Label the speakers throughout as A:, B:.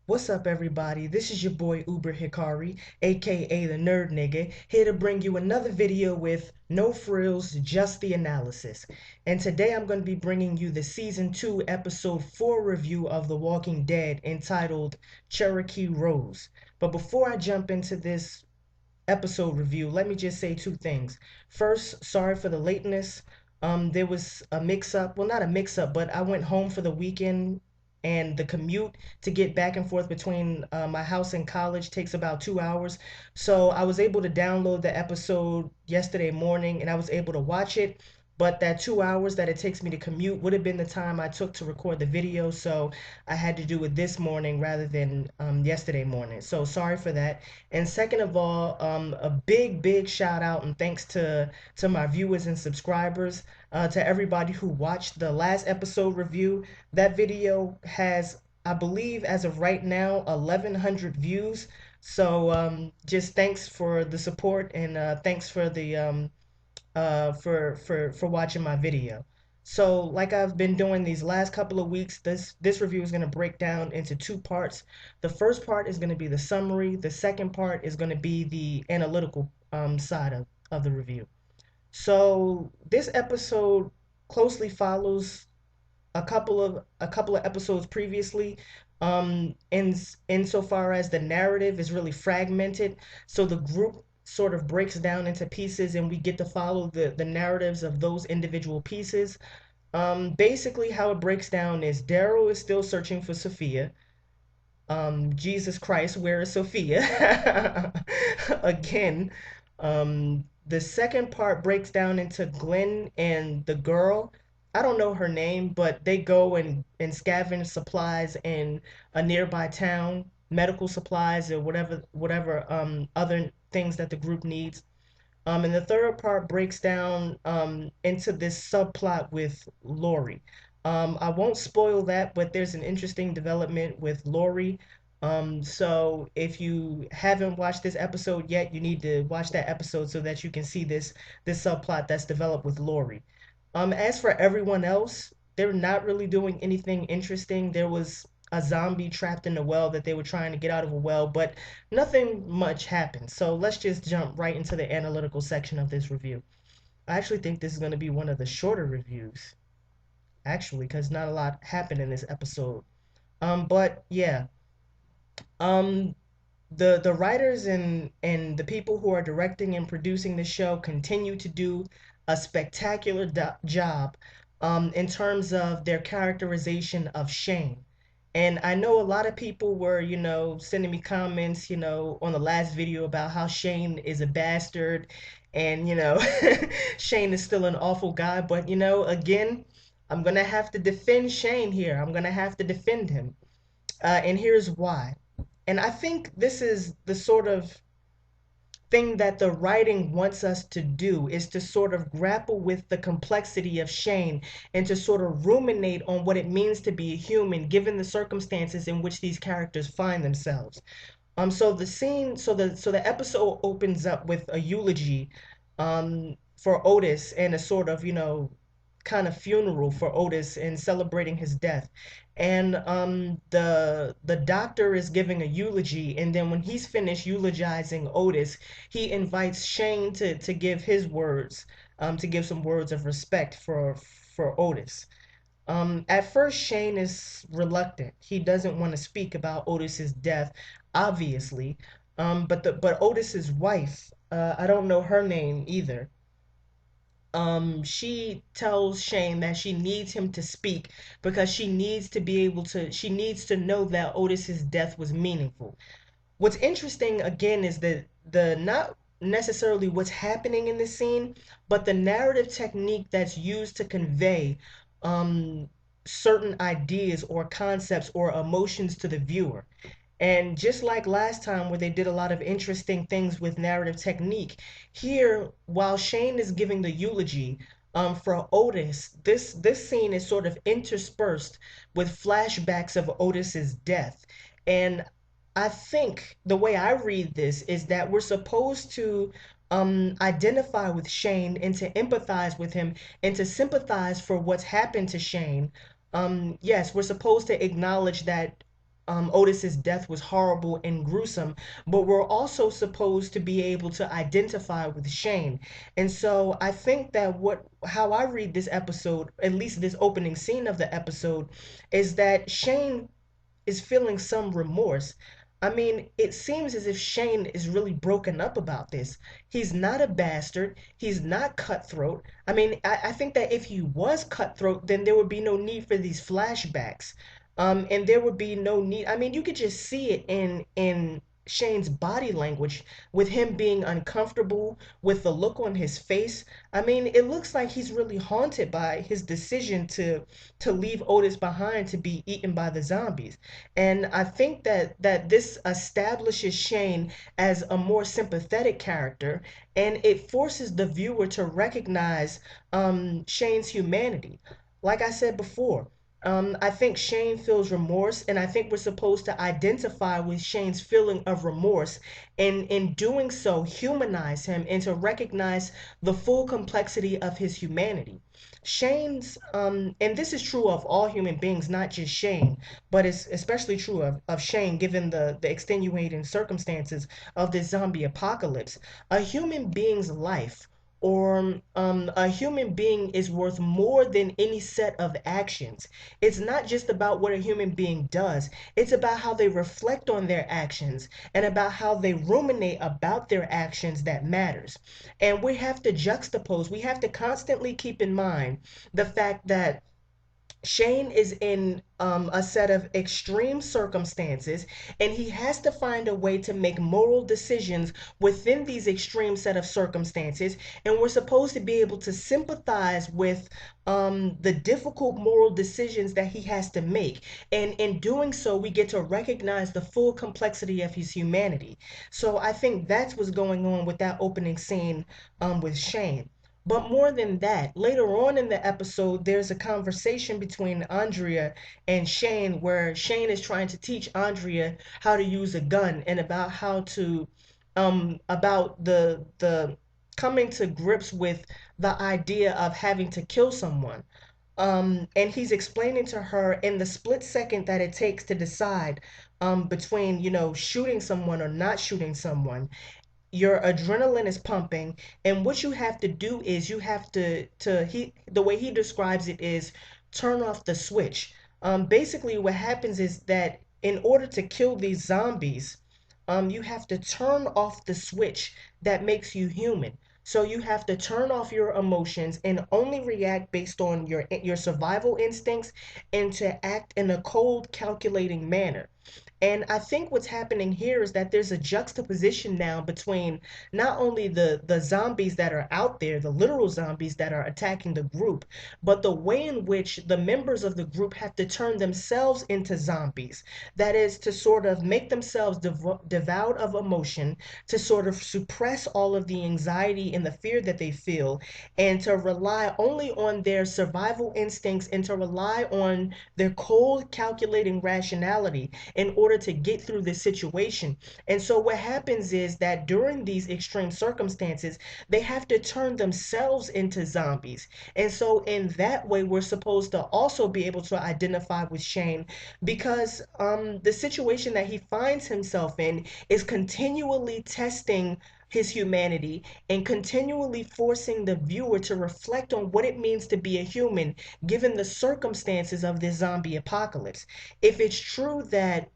A: What's up, everybody? This is your boy Uber Hikari, aka the Nerd Nigga, here to bring you another video with no frills, just the analysis. And today I'm going to be bringing you the Season 2, Episode 4 review of The Walking Dead entitled Cherokee Rose. But before I jump into this episode review, let me just say two things. First, sorry for the lateness. There was a mix-up. Well, not a mix-up, but I went home for the weekend, and the commute to get back and forth between my house and college takes about 2 hours. So I was able to download the episode yesterday morning, and I was able to watch it. But that 2 hours that it takes me to commute would have been the time I took to record the video, so I had to do it this morning rather than yesterday morning. So sorry for that. And second of all, a big shout out and thanks to my viewers and subscribers, to everybody who watched the last episode review. That video has, I believe, as of right now, 1,100 views. So just thanks for the support and thanks for the for watching my video. So, like I've been doing these last couple of weeks, this review is going to break down into two parts. The first part is going to be the summary. The second part is going to be the analytical side of the review. So, this episode closely follows a couple of episodes previously, insofar as the narrative is really fragmented. So the group sort of breaks down into pieces, and we get to follow the narratives of those individual pieces. Basically, how it breaks down is Daryl is still searching for Sophia. Jesus Christ, where is Sophia? Again. The second part breaks down into Glenn and the girl. I don't know her name, but they go and scavenge supplies in a nearby town, medical supplies or whatever other things that the group needs. And the third part breaks down into this subplot with Lori. I won't spoil that, but there's an interesting development with Lori. So if you haven't watched this episode yet, you need to watch that episode so that you can see this subplot that's developed with Lori. As for everyone else, they're not really doing anything interesting. There was a zombie trapped in a well that they were trying to get out of a well, but nothing much happened. So let's just jump right into the analytical section of this review. I actually think this is going to be one of the shorter reviews, actually, because not a lot happened in this episode. But yeah, um, the writers and the people who are directing and producing the show continue to do a spectacular job in terms of their characterization of Shane. And I know a lot of people were, sending me comments, on the last video about how Shane is a bastard and, Shane is still an awful guy. But, again, I'm going to have to defend Shane here. I'm going to have to defend him. And here's why. And I think this is the sort of thing that the writing wants us to do, is to sort of grapple with the complexity of Shane and to sort of ruminate on what it means to be a human given the circumstances in which these characters find themselves. So the episode opens up with a eulogy for Otis and a sort of, kind of funeral for Otis and celebrating his death. And the doctor is giving a eulogy, and then when he's finished eulogizing Otis, he invites Shane to give his words, to give some words of respect for Otis. At first, Shane is reluctant. He doesn't want to speak about Otis's death, obviously. But Otis's wife, I don't know her name either. She tells Shane that she needs him to speak because she needs to know that Otis's death was meaningful. What's interesting again is that the not necessarily what's happening in the scene, but the narrative technique that's used to convey um, certain ideas or concepts or emotions to the viewer. And just like last time where they did a lot of interesting things with narrative technique, here, while Shane is giving the eulogy for Otis, this scene is sort of interspersed with flashbacks of Otis's death. And I think the way I read this is that we're supposed to identify with Shane and to empathize with him and to sympathize for what's happened to Shane. Yes, we're supposed to acknowledge that Otis's death was horrible and gruesome, but we're also supposed to be able to identify with Shane. And so I think that what how I read this episode, at least this opening scene of the episode, is that Shane is feeling some remorse. I mean, it seems as if Shane is really broken up about this. He's not a bastard. He's not cutthroat. I mean, I think that if he was cutthroat, then there would be no need for these flashbacks. And there would be no need. I mean, you could just see it in Shane's body language with him being uncomfortable, with the look on his face. I mean, it looks like he's really haunted by his decision to leave Otis behind to be eaten by the zombies. And I think that this establishes Shane as a more sympathetic character, and it forces the viewer to recognize Shane's humanity. Like I said before, I think Shane feels remorse, and I think we're supposed to identify with Shane's feeling of remorse, and in doing so, humanize him and to recognize the full complexity of his humanity. And this is true of all human beings, not just Shane, but it's especially true of Shane given the extenuating circumstances of this zombie apocalypse. A human being's life or a human being is worth more than any set of actions. It's not just about what a human being does, it's about how they reflect on their actions and about how they ruminate about their actions that matters. And we have to juxtapose, we have to constantly keep in mind the fact that Shane is in a set of extreme circumstances, and he has to find a way to make moral decisions within these extreme set of circumstances. And we're supposed to be able to sympathize with the difficult moral decisions that he has to make. And in doing so, we get to recognize the full complexity of his humanity. So I think that's what's going on with that opening scene with Shane. But more than that, later on in the episode, there's a conversation between Andrea and Shane where Shane is trying to teach Andrea how to use a gun and about how to about the coming to grips with the idea of having to kill someone. And he's explaining to her in the split second that it takes to decide between, shooting someone or not shooting someone, your adrenaline is pumping, and what you have to do is you have to he the way he describes it is turn off the switch. Basically what happens is that in order to kill these zombies, you have to turn off the switch that makes you human. So you have to turn off your emotions and only react based on your survival instincts, and to act in a cold calculating manner. And I think what's happening here is that there's a juxtaposition now between not only the zombies that are out there, the literal zombies that are attacking the group, but the way in which the members of the group have to turn themselves into zombies. That is to sort of make themselves devoid of emotion, to sort of suppress all of the anxiety and the fear that they feel, and to rely only on their survival instincts and to rely on their cold calculating rationality in order to get through this situation. And so what happens is that during these extreme circumstances, they have to turn themselves into zombies. And so in that way, we're supposed to also be able to identify with Shane because the situation that he finds himself in is continually testing his humanity and continually forcing the viewer to reflect on what it means to be a human given the circumstances of this zombie apocalypse. If it's true that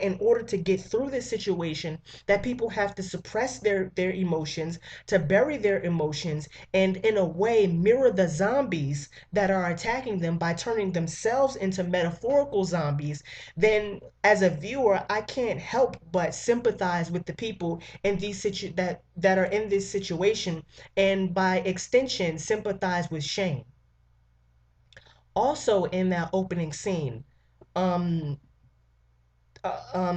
A: in order to get through this situation that people have to suppress their emotions, to bury their emotions, and in a way mirror the zombies that are attacking them by turning themselves into metaphorical zombies, then as a viewer I can't help but sympathize with the people in that are in this situation, and by extension sympathize with Shane. Also in that opening scene, um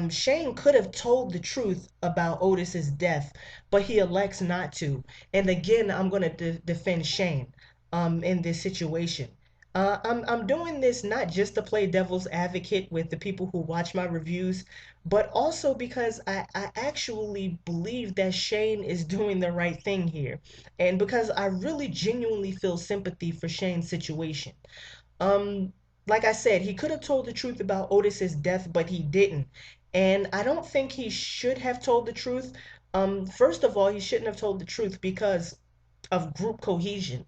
A: Shane could have told the truth about Otis's death, but he elects not to. And again, I'm going to defend Shane in this situation. I'm doing this not just to play devil's advocate with the people who watch my reviews, but also because I actually believe that Shane is doing the right thing here. And because I really genuinely feel sympathy for Shane's situation. Um, like I said, he could have told the truth about Otis's death, but he didn't. And I don't think he should have told the truth. First of all, he shouldn't have told the truth because of group cohesion.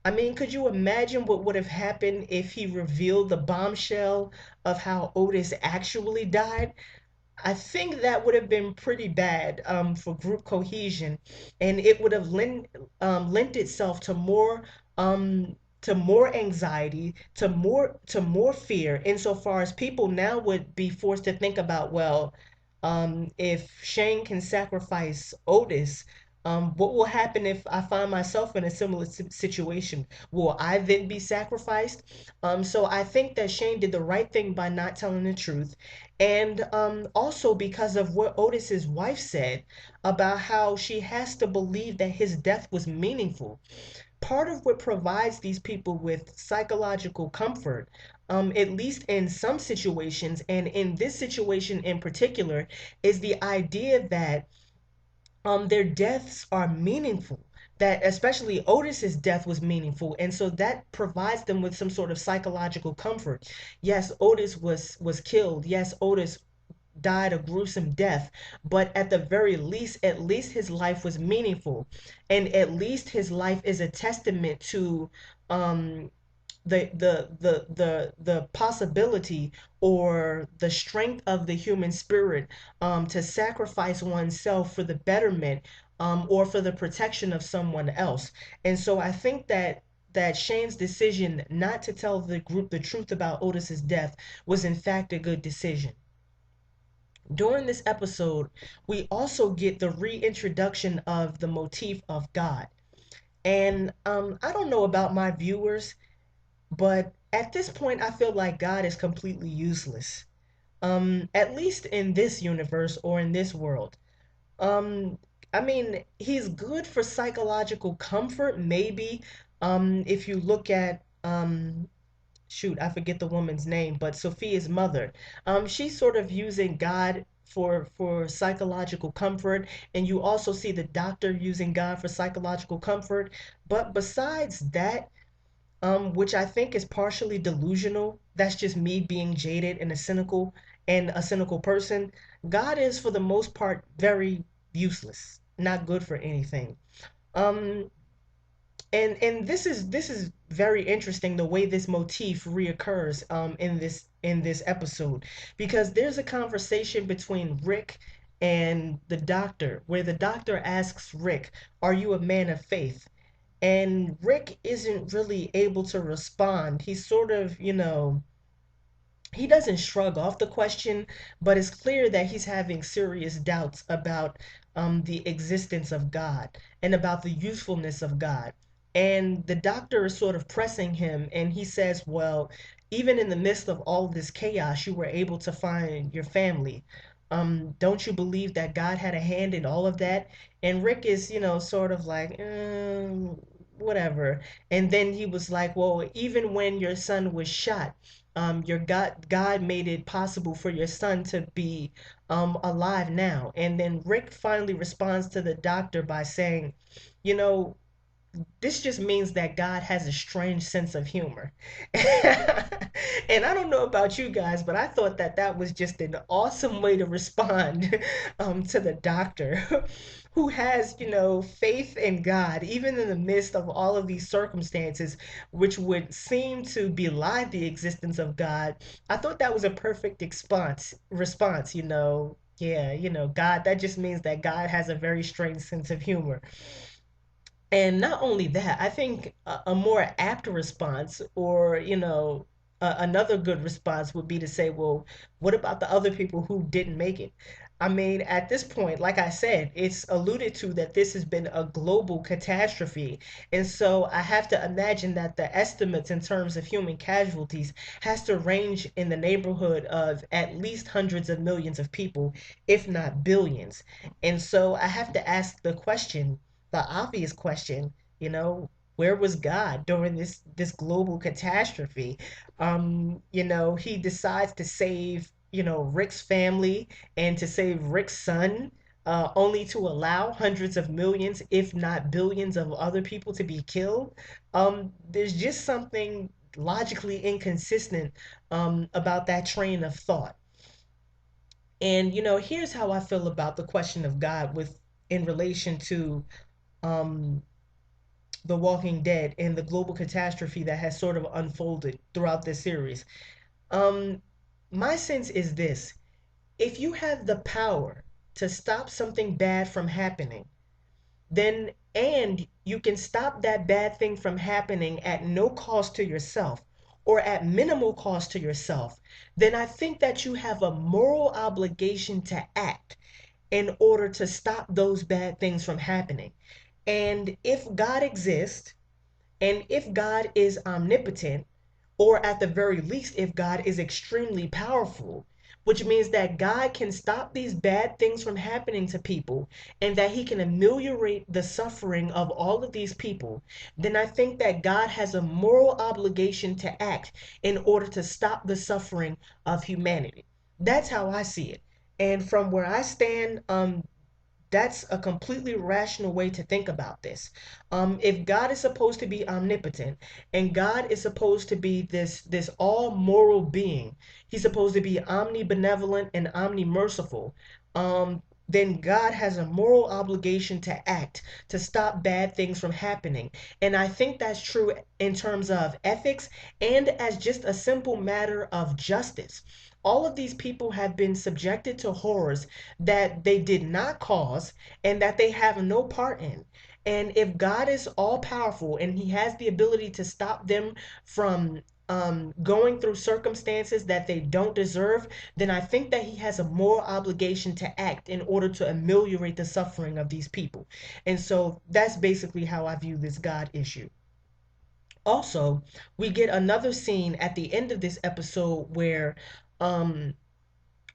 A: I mean, could you imagine what would have happened if he revealed the bombshell of how Otis actually died? I think that would have been pretty bad for group cohesion, and it would have lent itself to more anxiety, to more fear, insofar as people now would be forced to think about, well, if Shane can sacrifice Otis, what will happen if I find myself in a similar situation? Will I then be sacrificed? So I think that Shane did the right thing by not telling the truth. And also because of what Otis's wife said about how she has to believe that his death was meaningful. Part of what provides these people with psychological comfort, at least in some situations, and in this situation in particular, is the idea that their deaths are meaningful. That especially Otis's death was meaningful, and so that provides them with some sort of psychological comfort. Yes, Otis was killed. Yes, Otis died a gruesome death, but at least his life was meaningful, and at least his life is a testament to um, the possibility or the strength of the human spirit to sacrifice oneself for the betterment or for the protection of someone else. And so I think that Shane's decision not to tell the group the truth about Otis's death was in fact a good decision. During this episode, we also get the reintroduction of the motif of God. And I don't know about my viewers, but at this point, I feel like God is completely useless. At least in this universe or in this world. Um, I mean, he's good for psychological comfort, maybe. If you look at shoot, I forget the woman's name, but Sophia's mother. She's sort of using God for psychological comfort, and you also see the doctor using God for psychological comfort. But besides that, which I think is partially delusional, that's just me being jaded and a cynical person. God is for the most part very useless, not good for anything. Um, and this is very interesting the way this motif reoccurs in this episode, because there's a conversation between Rick and the doctor where the doctor asks Rick, "Are you a man of faith?" And Rick isn't really able to respond. He's sort of, he doesn't shrug off the question, but it's clear that he's having serious doubts about the existence of God and about the usefulness of God. And the doctor is sort of pressing him, and he says, "Well, even in the midst of all this chaos, you were able to find your family. Don't you believe that God had a hand in all of that?" And Rick is, sort of like, whatever. And then he was like, "Well, even when your son was shot, your God made it possible for your son to be alive now." And then Rick finally responds to the doctor by saying, "You know, this just means that God has a strange sense of humor." And I don't know about you guys, but I thought that that was just an awesome way to respond to the doctor who has, faith in God, even in the midst of all of these circumstances, which would seem to belie the existence of God. I thought that was a perfect response. Yeah, God, that just means that God has a very strange sense of humor. And not only that, I think a more apt response, or, another good response would be to say, well, what about the other people who didn't make it? I mean, at this point, like I said, it's alluded to that this has been a global catastrophe. And so I have to imagine that the estimates in terms of human casualties has to range in the neighborhood of at least hundreds of millions of people, if not billions. And so I have to ask the obvious question, you know, where was God during this global catastrophe? He decides to save, Rick's family and to save Rick's son, only to allow hundreds of millions, if not billions, of other people to be killed. There's just something logically inconsistent about that train of thought. And here's how I feel about the question of God with in relation to um, The Walking Dead and the global catastrophe that has sort of unfolded throughout this series. Um, my sense is this: if you have the power to stop something bad from happening, then and you can stop that bad thing from happening at no cost to yourself or at minimal cost to yourself, then I think that you have a moral obligation to act in order to stop those bad things from happening. And if God exists, and if God is omnipotent, or at the very least, if God is extremely powerful, which means that God can stop these bad things from happening to people and that he can ameliorate the suffering of all of these people, then I think that God has a moral obligation to act in order to stop the suffering of humanity. That's how I see it. And from where I stand, that's a completely rational way to think about this. If God is supposed to be omnipotent and God is supposed to be this all moral being, he's supposed to be omnibenevolent and omnimerciful. Then God has a moral obligation to act to stop bad things from happening. And I think that's true in terms of ethics and as just a simple matter of justice. All of these people have been subjected to horrors that they did not cause and that they have no part in. And if God is all powerful and he has the ability to stop them from going through circumstances that they don't deserve, then I think that he has a moral obligation to act in order to ameliorate the suffering of these people. And so that's basically how I view this God issue. Also, we get another scene at the end of this episode where um,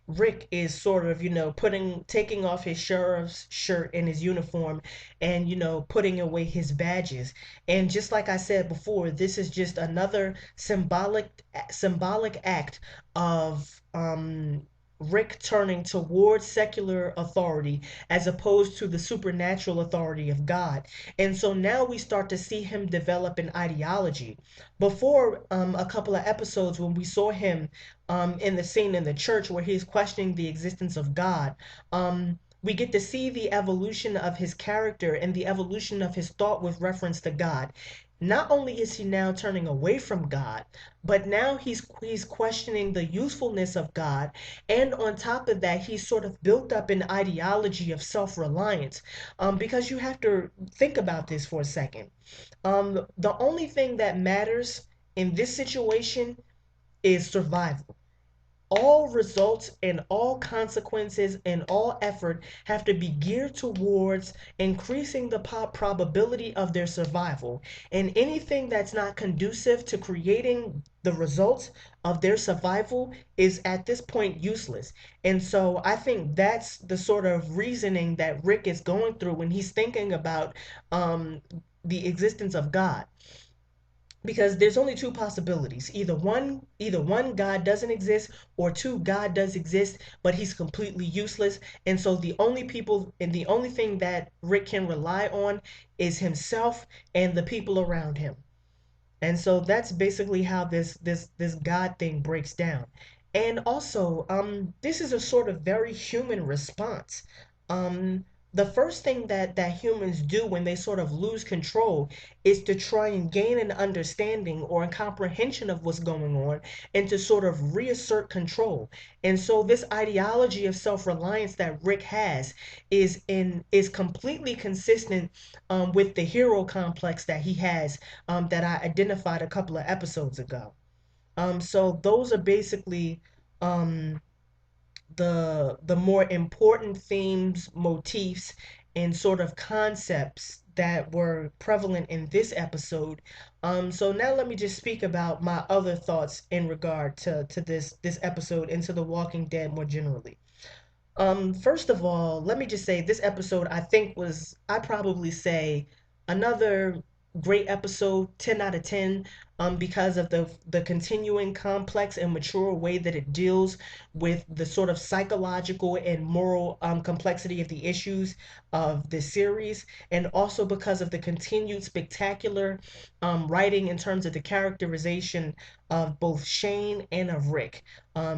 A: Rick is sort of, taking off his sheriff's shirt and his uniform and, putting away his badges. And just like I said before, this is just another symbolic act of Rick turning towards secular authority as opposed to the supernatural authority of God. And so now we start to see him develop an ideology. Before a couple of episodes, when we saw him in the scene in the church where he's questioning the existence of God, we get to see the evolution of his character and the evolution of his thought with reference to God. Not only is he now turning away from God, but now he's questioning the usefulness of God, and on top of that, he's sort of built up an ideology of self-reliance. Because you have to think about this for a second. The only thing that matters in this situation is survival. All results and all consequences and all effort have to be geared towards increasing the probability of their survival. And anything that's not conducive to creating the results of their survival is at this point useless. And so I think that's the sort of reasoning that Rick is going through when he's thinking about um, the existence of God, because there's only two possibilities: either one God doesn't exist, or two, God does exist but he's completely useless. And so the only people and the only thing that Rick can rely on is himself and the people around him. And so that's basically how this God thing breaks down. And also, this is a sort of very human response. The first thing that humans do when they sort of lose control is to try and gain an understanding or a comprehension of what's going on and to sort of reassert control. And so this ideology of self-reliance that Rick has is completely consistent with the hero complex that he has, that I identified a couple of episodes ago. So those are basically um, the more important themes, motifs, and sort of concepts that were prevalent in this episode. So now let me just speak about my other thoughts in regard to this episode and to The Walking Dead more generally. First of all, let me just say this episode I think was, I probably say, another great episode, 10 out of 10, because of the continuing complex and mature way that it deals with the sort of psychological and moral complexity of the issues of the series, and also because of the continued spectacular writing in terms of the characterization of both Shane and of Rick.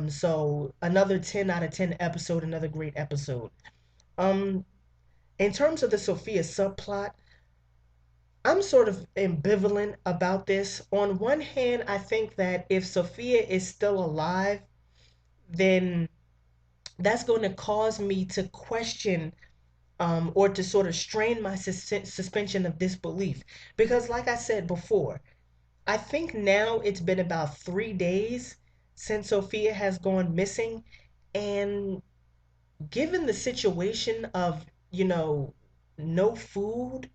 A: So another 10 out of 10 episode, another great episode. Um, in terms of the Sophia subplot, I'm sort of ambivalent about this. On one hand, I think that if Sophia is still alive, then that's going to cause me to question or to sort of strain my suspension of disbelief. Because, like I said before, I think now it's been about 3 days since Sophia has gone missing. And given the situation of, you know, no food,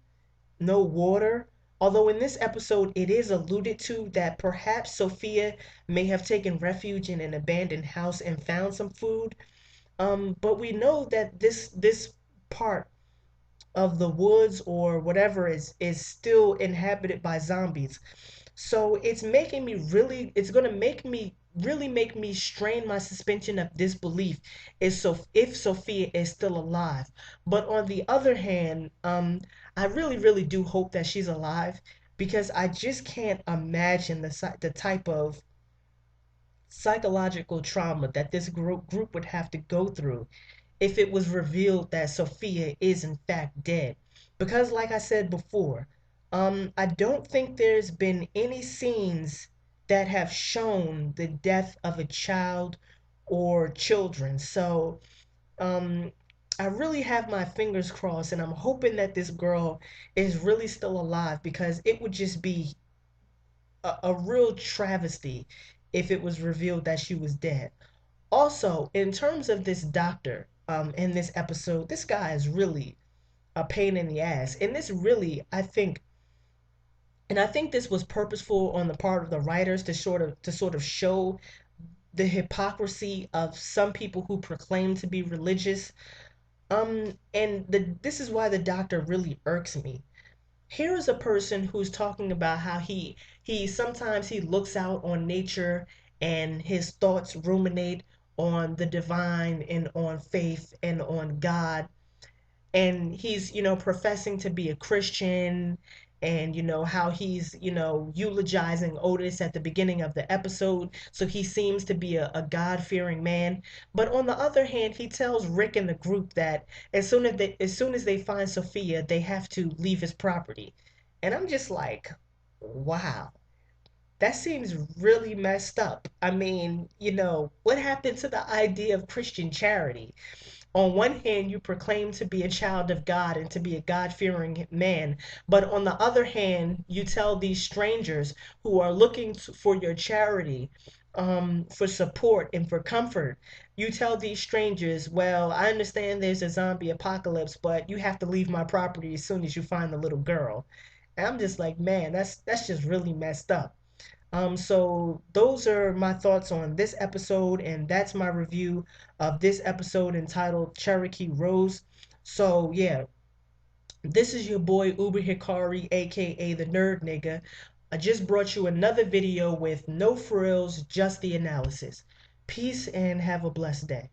A: no water. Although in this episode it is alluded to that perhaps Sophia may have taken refuge in an abandoned house and found some food. But we know that this part of the woods or whatever is still inhabited by zombies. So it's gonna make me strain my suspension of disbelief is so if Sophia is still alive. But on the other hand, I really do hope that she's alive because I just can't imagine the type of psychological trauma that this group would have to go through if it was revealed that Sophia is in fact dead. Because, like I said before, I don't think there's been any scenes that have shown the death of a child or children. So, um, I really have my fingers crossed, and I'm hoping that this girl is really still alive because it would just be a real travesty if it was revealed that she was dead. Also, in terms of this doctor, in this episode, this guy is really a pain in the ass. And this really, I think this was purposeful on the part of the writers to sort of show the hypocrisy of some people who proclaim to be religious. And this is why the doctor really irks me. Here is a person who's talking about how he sometimes he looks out on nature and his thoughts ruminate on the divine and on faith and on God, and he's professing to be a Christian, and how he's eulogizing Otis at the beginning of the episode, so he seems to be a God-fearing man. But on the other hand, he tells Rick and the group that as soon as they find Sophia, they have to leave his property. And I'm just like, wow, that seems really messed up. I mean, what happened to the idea of Christian charity? On one hand, you proclaim to be a child of God and to be a God fearing man, but on the other hand, you tell these strangers who are looking for your charity, for support and for comfort, you tell these strangers, well, I understand there's a zombie apocalypse, but you have to leave my property as soon as you find the little girl. And I'm just like, man, that's just really messed up. So those are my thoughts on this episode, and that's my review of this episode entitled Cherokee Rose. So yeah, this is your boy Uber Hikari, aka the Nerd Nigga. I just brought you another video with no frills, just the analysis. Peace and have a blessed day.